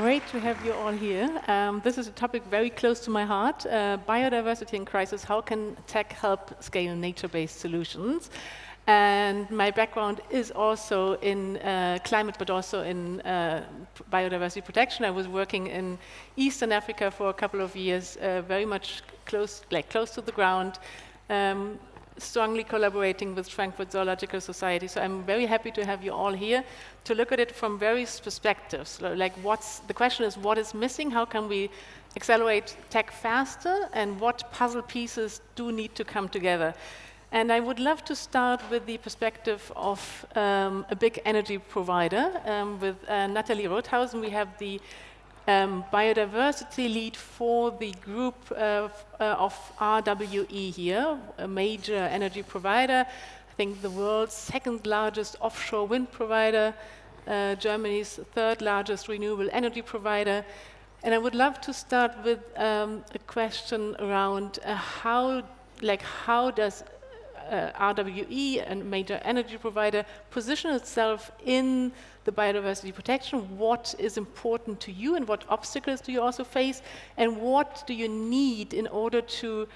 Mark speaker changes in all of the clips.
Speaker 1: Great to have you all here. This is a topic very close to my heart, biodiversity in crisis. How can tech help scale nature-based solutions? And my background is also in climate, but also in biodiversity protection. I was working in Eastern Africa for a couple of years, very much close to the ground, strongly collaborating with Frankfurt Zoological Society. So I'm very happy to have you all here to look at it from various perspectives. Like the question is, what is missing? How can we accelerate tech faster? And what puzzle pieces do need to come together? And I would love to start with the perspective of a big energy provider. With Natalie Rothausen, we have the biodiversity lead for the group of RWE here, a major energy provider. I think the world's second largest offshore wind provider, Germany's third largest renewable energy provider. And I would love to start with a question around how does RWE, a major energy provider, position itself in the biodiversity protection? What is important to you, and what obstacles do you also face? And what do you need in order to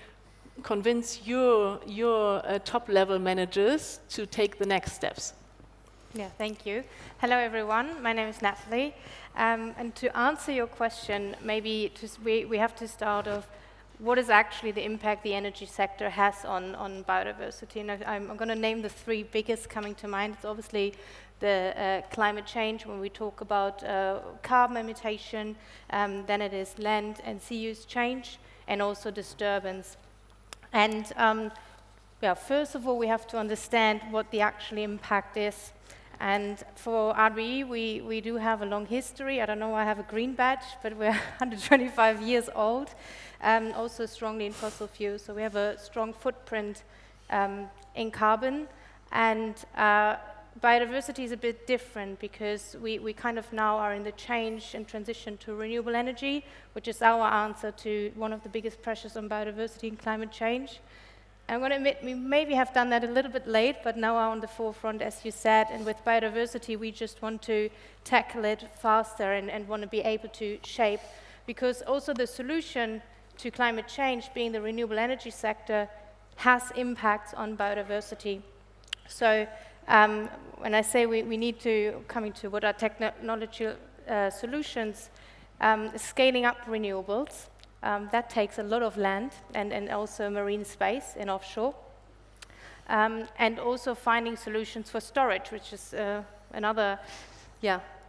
Speaker 1: convince your top-level managers to take the next steps?
Speaker 2: Yeah, thank you. Hello, everyone. My name is Natalie. And to answer your question, maybe we have to start off what is actually the impact the energy sector has on biodiversity. And I'm going to name the three biggest coming to mind. It's obviously the climate change when we talk about carbon emission, then it is land and sea use change, and also disturbance. And first of all, we have to understand what the actual impact is. And for RWE, we do have a long history. I don't know why I have a green badge, but we're 125 years old, also strongly in fossil fuels. So we have a strong footprint in carbon. And biodiversity is a bit different because we kind of now are in the change and transition to renewable energy, which is our answer to one of the biggest pressures on biodiversity and climate change. I'm going to admit we maybe have done that a little bit late, but now are on the forefront, as you said. And with biodiversity, we just want to tackle it faster and want to be able to shape. Because also the solution to climate change, being the renewable energy sector, has impacts on biodiversity. So when I say we need to come into what are technological solutions, scaling up renewables, that takes a lot of land and also marine space and offshore. And also finding solutions for storage, which is another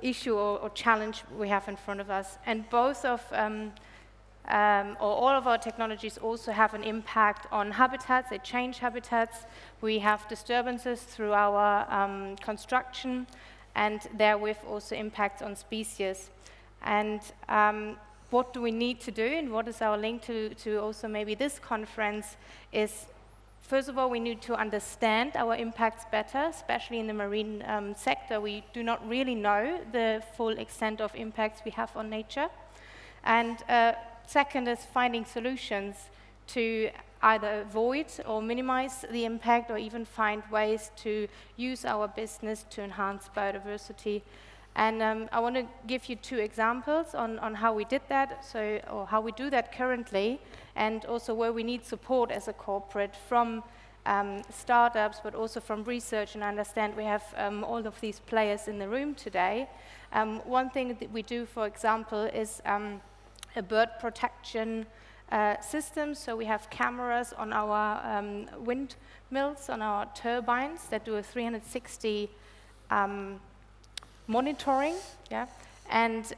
Speaker 2: issue or challenge we have in front of us. And both of, or all of our technologies also have an impact on habitats. They change habitats. We have disturbances through our construction, and therewith also impacts on species. And what do we need to do, and what is our link to also maybe this conference is, first of all, we need to understand our impacts better, especially in the marine sector. We do not really know the full extent of impacts we have on nature. And second is finding solutions to either avoid or minimize the impact, or even find ways to use our business to enhance biodiversity. And I want to give you two examples on how we did that, or how we do that currently, and also where we need support as a corporate from startups, but also from research. And I understand we have all of these players in the room today. One thing that we do, for example, is a bird protection system. So we have cameras on our windmills, on our turbines that do a 360 monitoring, and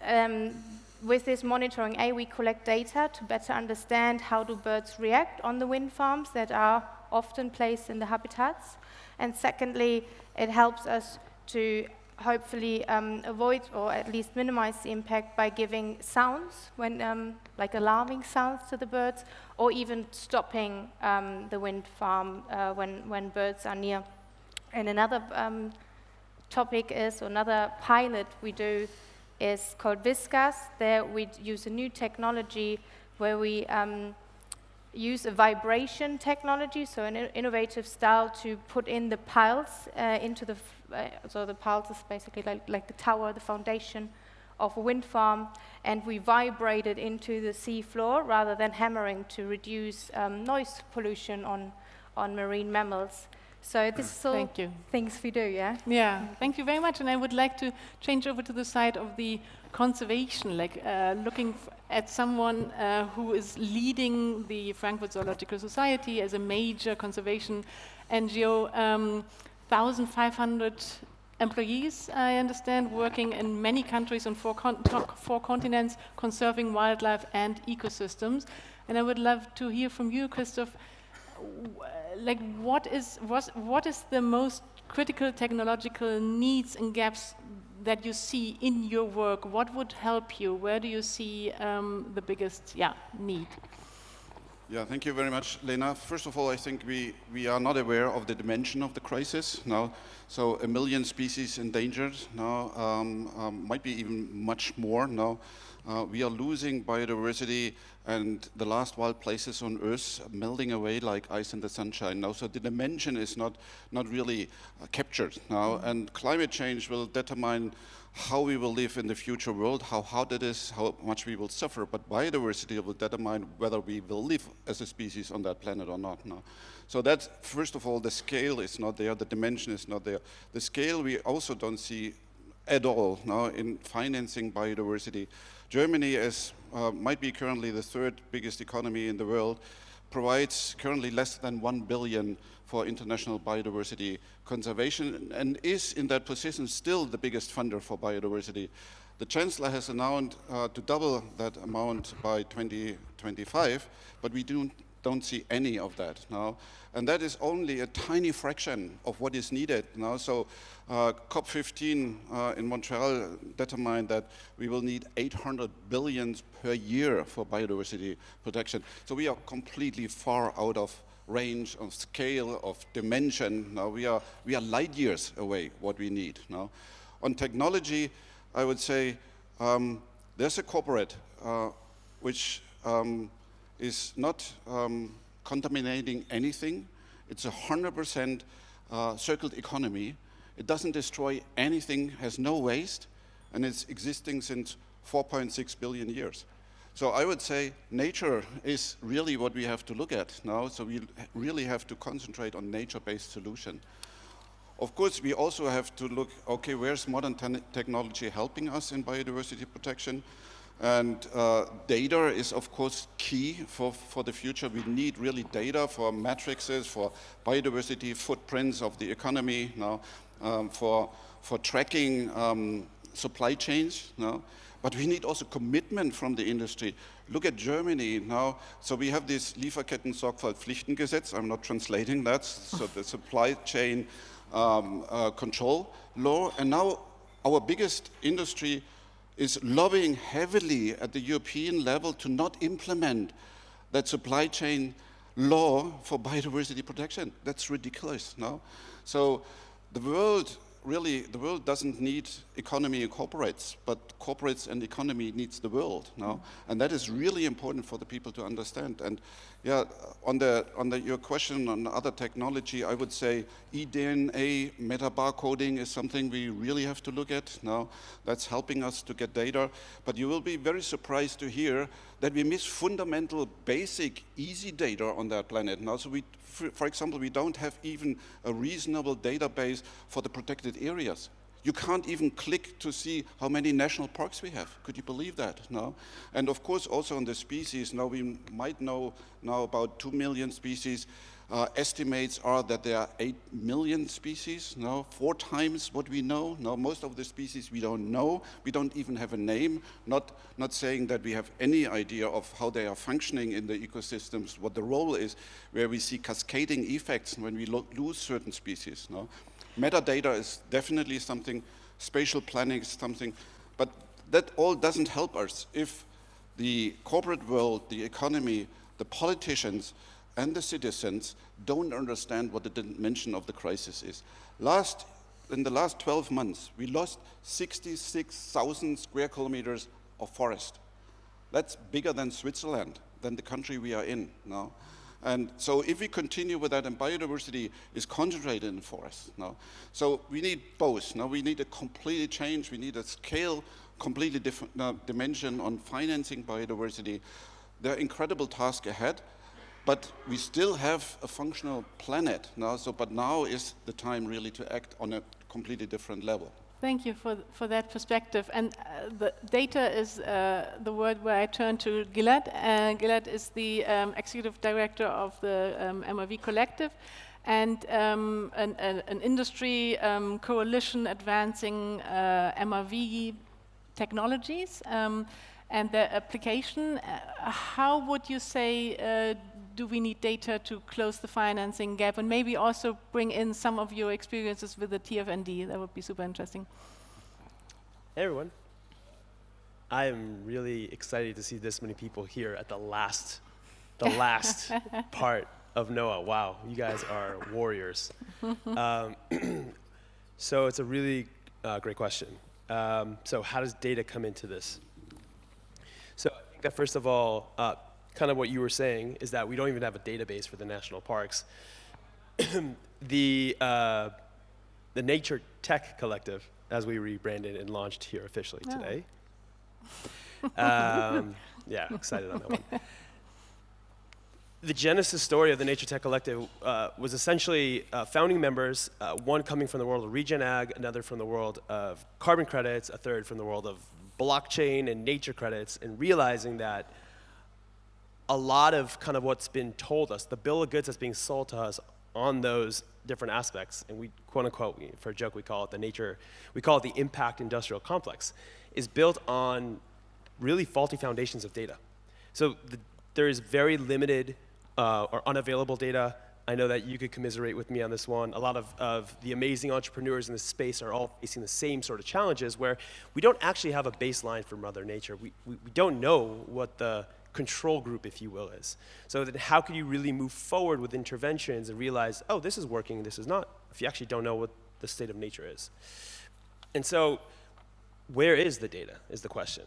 Speaker 2: with this monitoring, we collect data to better understand how do birds react on the wind farms that are often placed in the habitats. And secondly, it helps us to hopefully avoid or at least minimize the impact by giving sounds, when like alarming sounds to the birds, or even stopping the wind farm when birds are near. And another topic is, or another pilot we do is called Viscas. There we use a new technology where we use a vibration technology, so an innovative style to put in the pulse into the, so the pulse is basically like the tower, the foundation of a wind farm, and we vibrate it into the sea floor rather than hammering to reduce noise pollution on marine mammals. So this is all things we do, yeah?
Speaker 1: Yeah, thank you very much. And I would like to change over to the side of the conservation, like looking at someone who is leading the Frankfurt Zoological Society as a major conservation NGO, 1,500 employees, I understand, working in many countries on four continents, conserving wildlife and ecosystems. And I would love to hear from you, Christof, like what is the most critical technological needs and gaps that you see in your work? What would help you? Where do you see the biggest need?
Speaker 3: Yeah, thank you very much, Lena. First of all, I think we are not aware of the dimension of the crisis now. So 1 million species endangered now, might be even much more now. We are losing biodiversity, and the last wild places on Earth are melting away like ice in the sunshine now. So the dimension is not really captured now, and climate change will determine how we will live in the future world, how hard it is, how much we will suffer, but biodiversity will determine whether we will live as a species on that planet or not now. So that's, first of all, the scale is not there, the dimension is not there. The scale we also don't see at all now in financing biodiversity. Germany, as might be currently the third biggest economy in the world, provides currently less than 1 billion for international biodiversity conservation and is in that position still the biggest funder for biodiversity. The Chancellor has announced to double that amount by 2025, but we don't see any of that now. And that is only a tiny fraction of what is needed now. So COP15 in Montreal determined that we will need 800 billion per year for biodiversity protection. So we are completely far out of range, of scale, of dimension. Now we are light years away what we need now. On technology, I would say there's a corporate which is not contaminating anything. It's 100% circular economy. It doesn't destroy anything, has no waste, and it's existing since 4.6 billion years. So I would say nature is really what we have to look at now. So we really have to concentrate on nature-based solution. Of course, we also have to look, okay, where's modern technology helping us in biodiversity protection? And data is, of course, key for the future. We need really data for matrices, for biodiversity footprints of the economy now, for tracking supply chains now. But we need also commitment from the industry. Look at Germany now. So we have this Lieferketten-Sorgfalt-Pflichtengesetz. I'm not translating that. So the supply chain control law. And now our biggest industry is lobbying heavily at the European level to not implement that supply chain law for biodiversity protection. That's ridiculous now. So the world doesn't need economy and corporates, but corporates and economy needs the world now, and that is really important for the people to understand. And yeah, on your question on other technology, I would say eDNA metabarcoding is something we really have to look at now. That's helping us to get data, but you will be very surprised to hear that we miss fundamental, basic, easy data on that planet now. So for example, we don't have even a reasonable database for the protected areas. You can't even click to see how many national parks we have. Could you believe that? No? And of course, also on the species, now we might know now about 2 million species. Estimates are that there are 8 million species, now 4 times what we know. Now most of the species we don't know, we don't even have a name, not saying that we have any idea of how they are functioning in the ecosystems, what the role is, where we see cascading effects when we lose certain species. No? Metadata is definitely something, spatial planning is something, but that all doesn't help us if the corporate world, the economy, the politicians, and the citizens don't understand what the dimension of the crisis is. In the last 12 months, we lost 66,000 square kilometers of forest. That's bigger than Switzerland, than the country we are in now. And so if we continue with that, and biodiversity is concentrated in forests now. So we need both. Now we need a complete change. We need a scale completely different dimension on financing biodiversity. There are incredible tasks ahead, but we still have a functional planet now. But now is the time really to act on a completely different level.
Speaker 1: Thank you for that perspective. And the data is the word where I turn to Gilad. Gilad is the executive director of the MRV Collective, and an industry coalition advancing MRV technologies and their application. How would you say do we need data to close the financing gap, and maybe also bring in some of your experiences with the TFND? That would be super interesting.
Speaker 4: Hey everyone. I am really excited to see this many people here at the last part of NOAH. Wow, you guys are warriors. So it's a really great question. So how does data come into this? So I think that first of all, kind of what you were saying is that we don't even have a database for the national parks. The Nature Tech Collective, as we rebranded and launched here officially today. Yeah, excited on that one. The genesis story of the Nature Tech Collective was essentially founding members, one coming from the world of regen ag, another from the world of carbon credits, a third from the world of blockchain and nature credits, and realizing that a lot of kind of what's been told us, the bill of goods that's being sold to us on those different aspects, and we quote unquote, for a joke, we call it the impact industrial complex, is built on really faulty foundations of data. So there is very limited or unavailable data. I know that you could commiserate with me on this one. A lot of the amazing entrepreneurs in this space are all facing the same sort of challenges where we don't actually have a baseline for Mother Nature. We don't know what the control group, if you will, is. So then how can you really move forward with interventions and realize, oh, this is working, this is not, if you actually don't know what the state of nature is. And so where is the data is the question.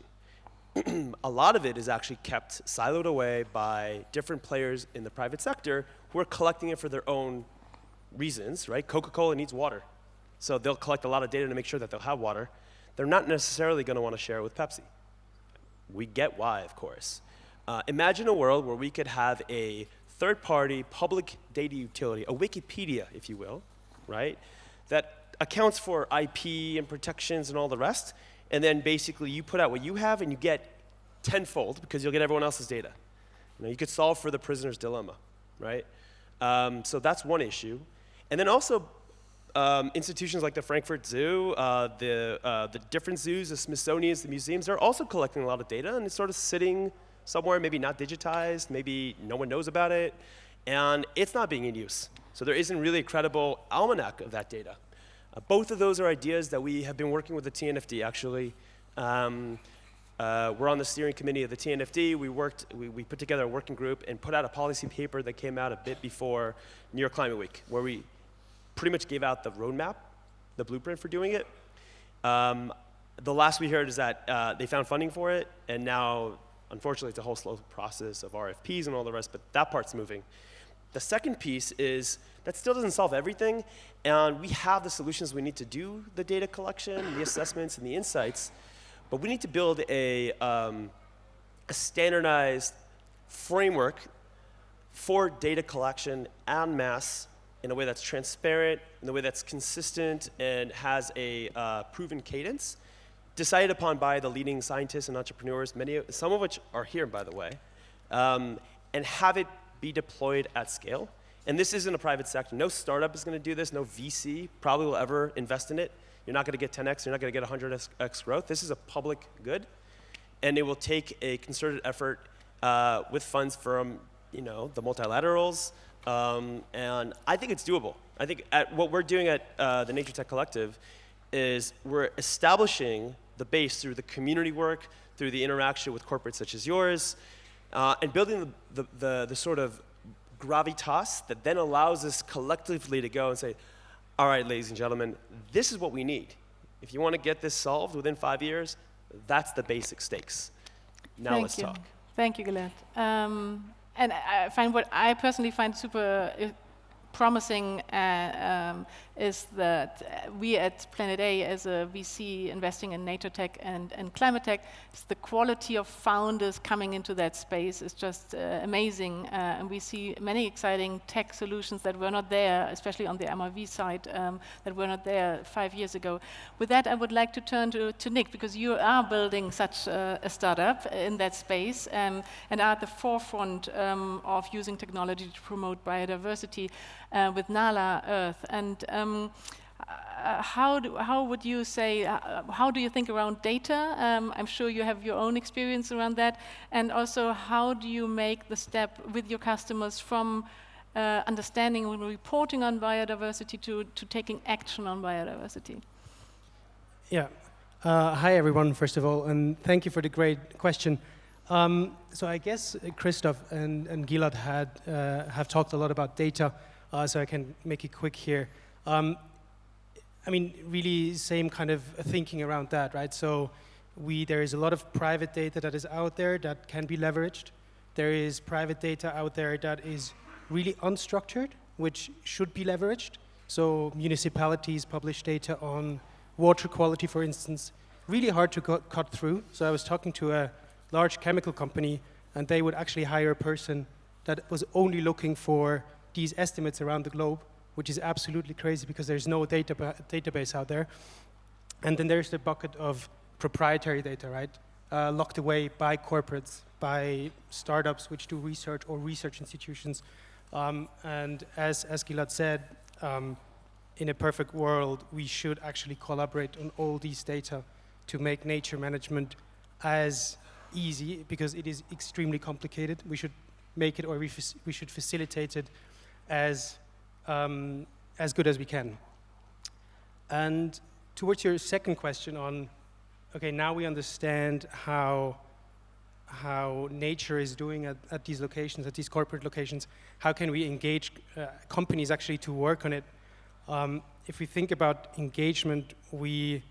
Speaker 4: A lot of it is actually kept siloed away by different players in the private sector who are collecting it for their own reasons, right? Coca-Cola needs water. So they'll collect a lot of data to make sure that they'll have water. They're not necessarily going to want to share it with Pepsi. We get why, of course. Imagine a world where we could have a third-party public data utility, a Wikipedia, if you will, right, that accounts for IP and protections and all the rest, and then basically you put out what you have and you get tenfold because you'll get everyone else's data. You could solve for the prisoner's dilemma, right? So that's one issue. And then also institutions like the Frankfurt Zoo, the different zoos, the Smithsonian's, the museums, they're also collecting a lot of data, and it's sort of sitting somewhere, maybe not digitized, maybe no one knows about it, and it's not being in use. So there isn't really a credible almanac of that data. Both of those are ideas that we have been working with the TNFD, actually. We're on the steering committee of the TNFD. We put together a working group and put out a policy paper that came out a bit before New York Climate Week, where we pretty much gave out the roadmap, the blueprint for doing it. The last we heard is that they found funding for it, and now, unfortunately, it's a whole slow process of RFPs and all the rest, but that part's moving. The second piece is that still doesn't solve everything, and we have the solutions we need to do the data collection, the assessments, and the insights, but we need to build a standardized framework for data collection en masse in a way that's transparent, in a way that's consistent, and has a proven cadence, decided upon by the leading scientists and entrepreneurs, some of which are here, by the way, and have it be deployed at scale. And this isn't a private sector. No startup is going to do this. No VC probably will ever invest in it. You're not going to get 10x. You're not going to get 100x growth. This is a public good, and it will take a concerted effort with funds from the multilaterals, and I think it's doable. I think what we're doing at the Nature Tech Collective is we're establishing the base through the community work, through the interaction with corporates such as yours, and building the sort of gravitas that then allows us collectively to go and say, all right, ladies and gentlemen, this is what we need. If you want to get this solved within 5 years, that's the basic stakes. Now let's talk.
Speaker 1: Thank you, Gilad. And I find what I personally find super promising is that we at Planet A, as a VC investing in nature tech and climate tech, the quality of founders coming into that space is just amazing. And we see many exciting tech solutions that were not there, especially on the MRV side, that were not there 5 years ago. With that, I would like to turn to Nick, because you are building such a startup in that space and are at the forefront of using technology to promote biodiversity with Nala Earth. And how would you say, how do you think around data? I'm sure you have your own experience around that. And also, how do you make the step with your customers from understanding and reporting on biodiversity to taking action on biodiversity?
Speaker 5: Yeah. Hi, everyone, first of all, and thank you for the great question. So I guess Christof and Gilad have talked a lot about data, so I can make it quick here. I mean, really same kind of thinking around that, right? So there is a lot of private data that is out there that can be leveraged. There is private data out there that is really unstructured, which should be leveraged. So municipalities publish data on water quality, for instance, really hard to cut through. So I was talking to a large chemical company, and they would actually hire a person that was only looking for these estimates around the globe, which is absolutely crazy because there's no database out there. And then there's the bucket of proprietary data, right? Locked away by corporates, by startups which do research or research institutions. And as Gilad said, in a perfect world, we should actually collaborate on all these data to make nature management as easy, because it is extremely complicated. We should make it, or we should facilitate it as good as we can. And towards your second question on, okay, now we understand how nature is doing at these locations, at these corporate locations, how can we engage companies actually to work on it? If we think about engagement, we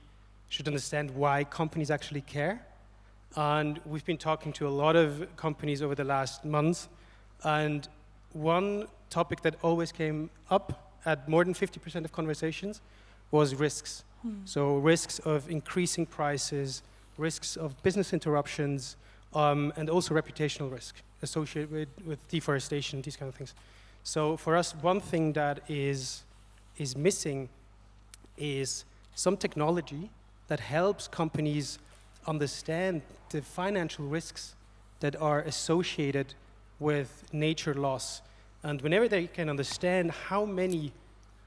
Speaker 5: should understand why companies actually care. And we've been talking to a lot of companies over the last months, and one topic that always came up at more than 50% of conversations was risks. So risks of increasing prices, risks of business interruptions, and also reputational risk associated with deforestation, these kind of things. So for us, one thing that is missing is some technology that helps companies understand the financial risks that are associated with nature loss. And whenever they can understand how many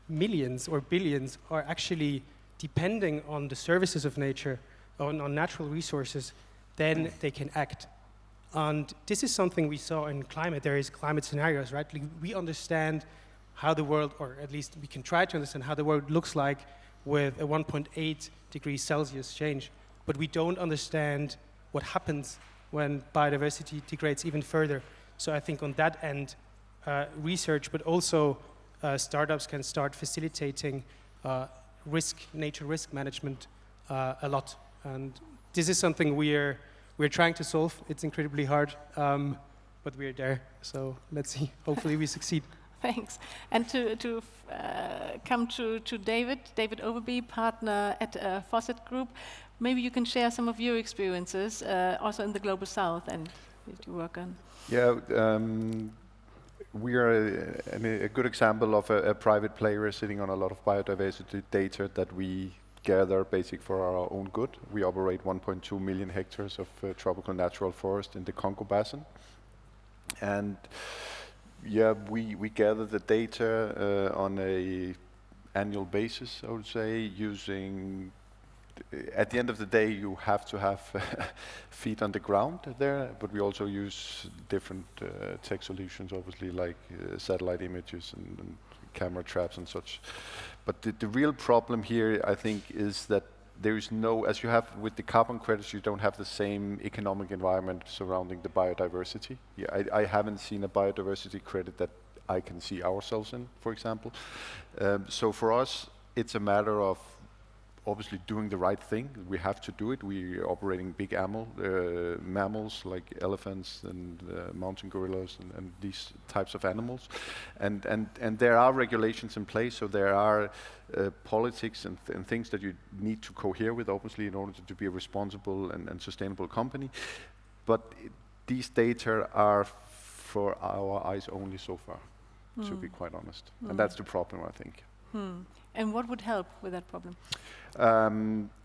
Speaker 5: millions or billions are actually depending on the services of nature, on natural resources, then they can act. And this is something we saw in climate. There is climate scenarios, right? Like, we understand how the world, or at least we can try to understand how the world looks like with a 1.8 degrees Celsius change, but we don't understand what happens when biodiversity degrades even further. So I think on that end, research, but also startups can start facilitating nature risk management a lot. And this is something we're trying to solve. It's incredibly hard, but we're there. So let's see. Hopefully we succeed.
Speaker 1: Thanks. And to come to David Overby, partner at Forset Group, maybe you can share some of your experiences also in the Global South and that you work on.
Speaker 6: Yeah, we are a good example of a private player sitting on a lot of biodiversity data that we gather basic for our own good. We operate 1.2 million hectares of tropical natural forest in the Congo Basin. And yeah, we gather the data on a annual basis, I would say, using, at the end of the day, you have to have feet on the ground there, but we also use different tech solutions, obviously, like satellite images and camera traps and such. But the real problem here, I think, is that there is no, as you have with the carbon credits, you don't have the same economic environment surrounding the biodiversity. Yeah, I haven't seen a biodiversity credit that I can see ourselves in, for example. So for us, it's a matter of obviously doing the right thing. We have to do it. We are operating big mammals like elephants and mountain gorillas and these types of animals. And there are regulations in place, so there are politics and things that you need to cohere with, obviously, in order to be a responsible and sustainable company. But these data are for our eyes only so far, to be quite honest. And that's the problem, I think.
Speaker 1: And what would help with that problem?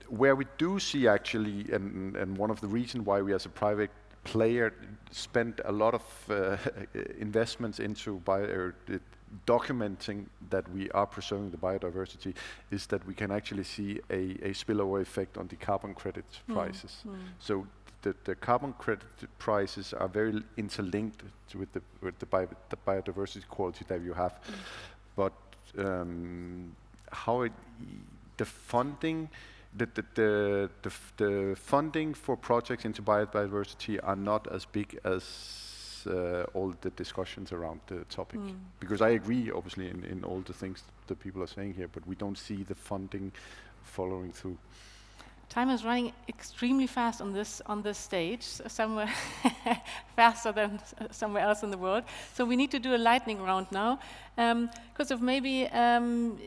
Speaker 6: Where we do see actually, and one of the reasons why we as a private player spent a lot of investments into documenting that we are preserving the biodiversity, is that we can actually see a spillover effect on the carbon credit prices. So the carbon credit prices are very interlinked with the biodiversity quality that you have. But the funding for projects into biodiversity are not as big as all the discussions around the topic. Because I agree, obviously, in all the things that people are saying here, but we don't see the funding following through.
Speaker 1: Time is running extremely fast on this stage, somewhere faster than somewhere else in the world. So we need to do a lightning round now. Christof, maybe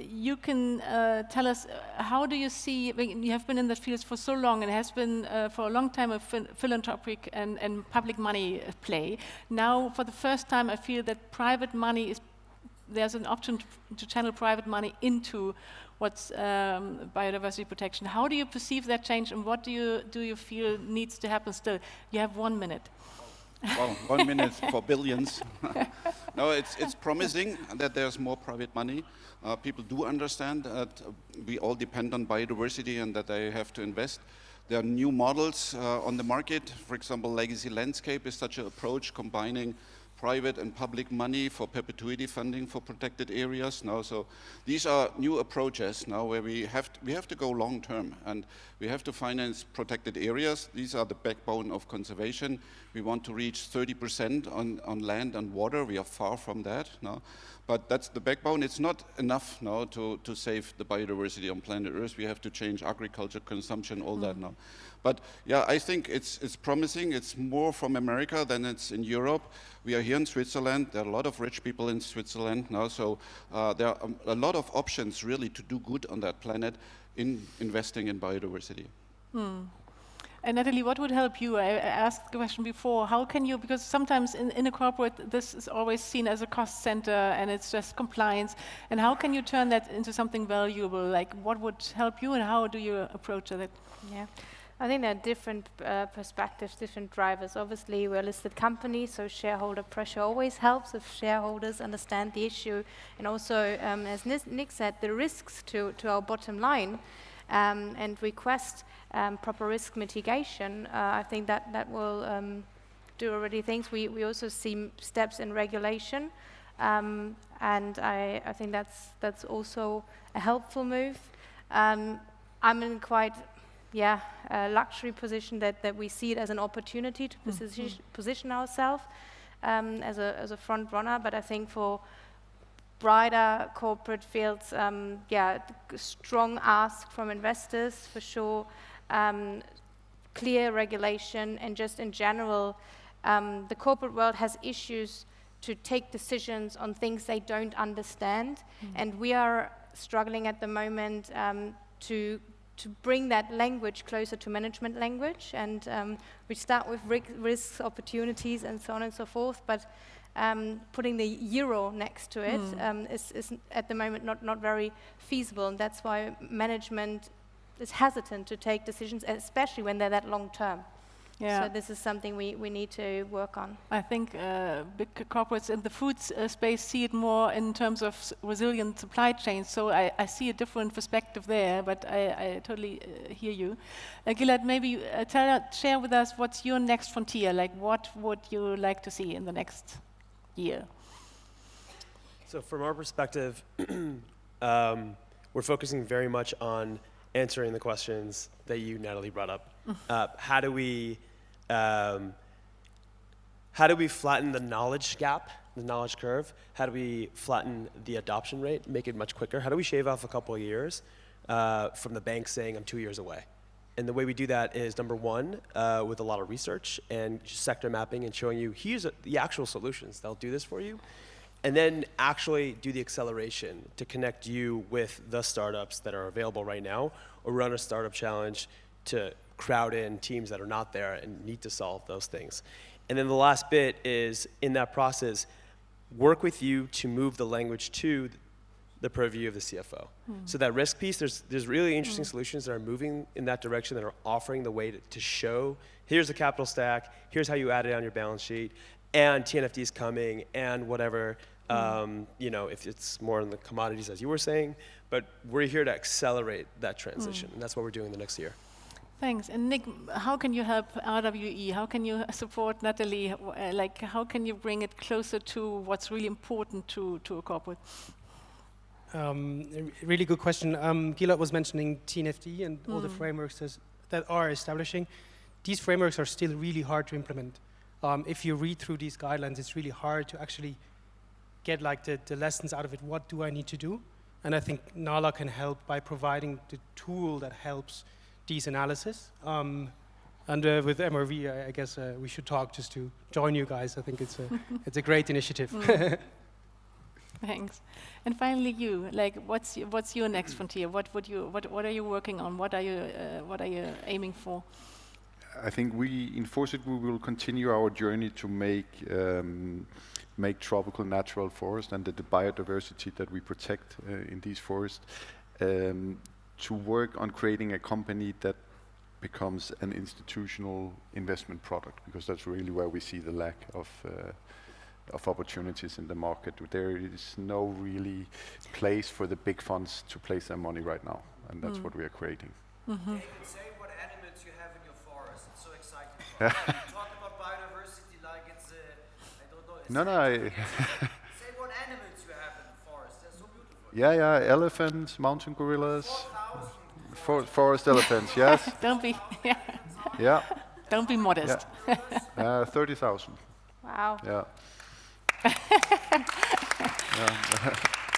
Speaker 1: you can tell us, how do you see, you have been in the field for so long, and it has been for a long time a philanthropic and public money play. Now, for the first time, I feel that private money there's an option to channel private money into what's biodiversity protection. How do you perceive that change, and what do you feel needs to happen still? You have 1 minute.
Speaker 3: Well, 1 minute for billions. No, it's promising that there's more private money. People do understand that we all depend on biodiversity and that they have to invest. There are new models on the market. For example, legacy landscape is such an approach, combining private and public money for perpetuity funding for protected areas now. So these are new approaches now where we have to go long term, and we have to finance protected areas. These are the backbone of conservation. We want to reach 30% on land and water. We are far from that now. But that's the backbone. It's not enough now to save the biodiversity on planet Earth. We have to change agriculture, consumption, all that now. But yeah, I think it's promising. It's more from America than it's in Europe. We are here in Switzerland. There are a lot of rich people in Switzerland now. So there are a lot of options really to do good on that planet in investing in biodiversity.
Speaker 1: And Natalie, what would help you? I asked the question before. How can you, because sometimes in a corporate, this is always seen as a cost center and it's just compliance. And how can you turn that into something valuable? Like, what would help you, and how do you approach it?
Speaker 2: Yeah, I think there are different perspectives, different drivers. Obviously, we're a listed company, so shareholder pressure always helps if shareholders understand the issue. And also, as Nick said, the risks to our bottom line and request proper risk mitigation, I think that will do already things. We also see steps in regulation, and I think that's also a helpful move. I'm in quite luxury position that we see it as an opportunity to position ourselves as a front runner, but I think for brighter corporate fields, strong ask from investors for sure, clear regulation, and just in general, the corporate world has issues to take decisions on things they don't understand, and we are struggling at the moment to bring that language closer to management language, and we start with risks, opportunities, and so on and so forth, but putting the euro next to it is at the moment not very feasible, and that's why management is hesitant to take decisions, especially when they're that long term. Yeah. So this is something we need to work on.
Speaker 1: I think big corporates in the food space see it more in terms of resilient supply chains, so I see a different perspective there, but I totally hear you. Gilad, maybe share with us what's your next frontier, like what would you like to see in the next year?
Speaker 4: So from our perspective, we're focusing very much on answering the questions that you, Natalie, brought up. How do we flatten the knowledge gap, the knowledge curve? How do we flatten the adoption rate, make it much quicker? How do we shave off a couple of years from the bank saying I'm 2 years away. And the way we do that is, number one, with a lot of research and sector mapping and showing you, here's the actual solutions. They'll do this for you. And then actually do the acceleration to connect you with the startups that are available right now, or run a startup challenge to crowd in teams that are not there and need to solve those things. And then the last bit is, in that process, work with you to move the language to the purview of the CFO. So that risk piece, there's really interesting solutions that are moving in that direction, that are offering the way to show, here's the capital stack, here's how you add it on your balance sheet, and TNFD is coming, and whatever, you know, if it's more in the commodities, as you were saying, but we're here to accelerate that transition, and that's what we're doing the next year.
Speaker 1: Thanks. And Nick, how can you help RWE? How can you support Natalie? Like, how can you bring it closer to what's really important to a corporate?
Speaker 5: A really good question. Gilad was mentioning TNFD and all the frameworks that are establishing. These frameworks are still really hard to implement. If you read through these guidelines, it's really hard to actually get like the lessons out of it. What do I need to do? And I think NALA can help by providing the tool that helps these analysis. And with MRV, I guess we should talk just to join you guys. I think it's a great initiative.
Speaker 1: Thanks. And finally, you, like, what's your next frontier? What are you working on? What are you aiming for?
Speaker 6: I think in Forset we will continue our journey to make tropical natural forest and the biodiversity that we protect in these forests, to work on creating a company that becomes an institutional investment product, because that's really where we see the lack of opportunities in the market. There is no really place for the big funds to place their money right now, and that's what we are creating.
Speaker 7: You can say what animals you have in your forest. It's so exciting. You talk about biodiversity like it's I don't know. Say what animals you have in the forest. They're so beautiful.
Speaker 6: Yeah, elephants, mountain gorillas, forest elephants. Yes.
Speaker 1: Don't be.
Speaker 6: Yeah.
Speaker 1: Don't be modest.
Speaker 6: Yeah. 30,000.
Speaker 2: Wow.
Speaker 6: Yeah.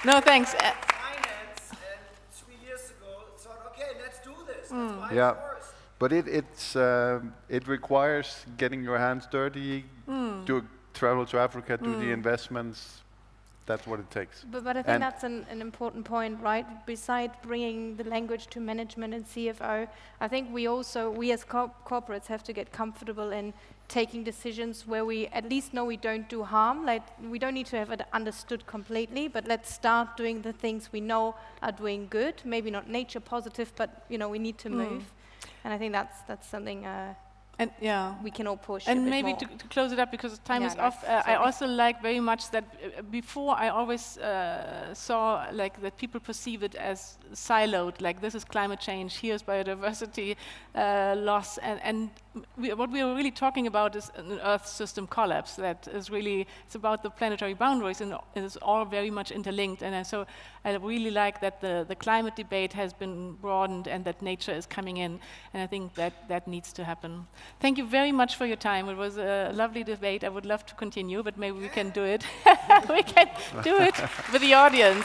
Speaker 1: No, thanks.
Speaker 7: Finance, and 3 years ago thought, okay, let's do this. Let's buy a forest.
Speaker 6: But it requires getting your hands dirty, travel to Africa, do the investments. That's what it takes.
Speaker 2: But I think that's an important point, right? Besides bringing the language to management and CFO, I think we as corporates have to get comfortable in taking decisions where we at least know we don't do harm. Like, we don't need to have it understood completely, but let's start doing the things we know are doing good. Maybe not nature positive, but we need to move. And I think that's something we can all push.
Speaker 1: And maybe to close it up, because time is off, I also like very much that before I always saw like that people perceive it as siloed, like this is climate change, here's biodiversity loss, and what we are really talking about is an Earth system collapse. That is really, it's about the planetary boundaries, and it's all very much interlinked. And so I really like that the climate debate has been broadened and that nature is coming in, and I think that needs to happen. Thank you very much for your time. It was a lovely debate. I would love to continue, but maybe we can do it. We can do it with the audience.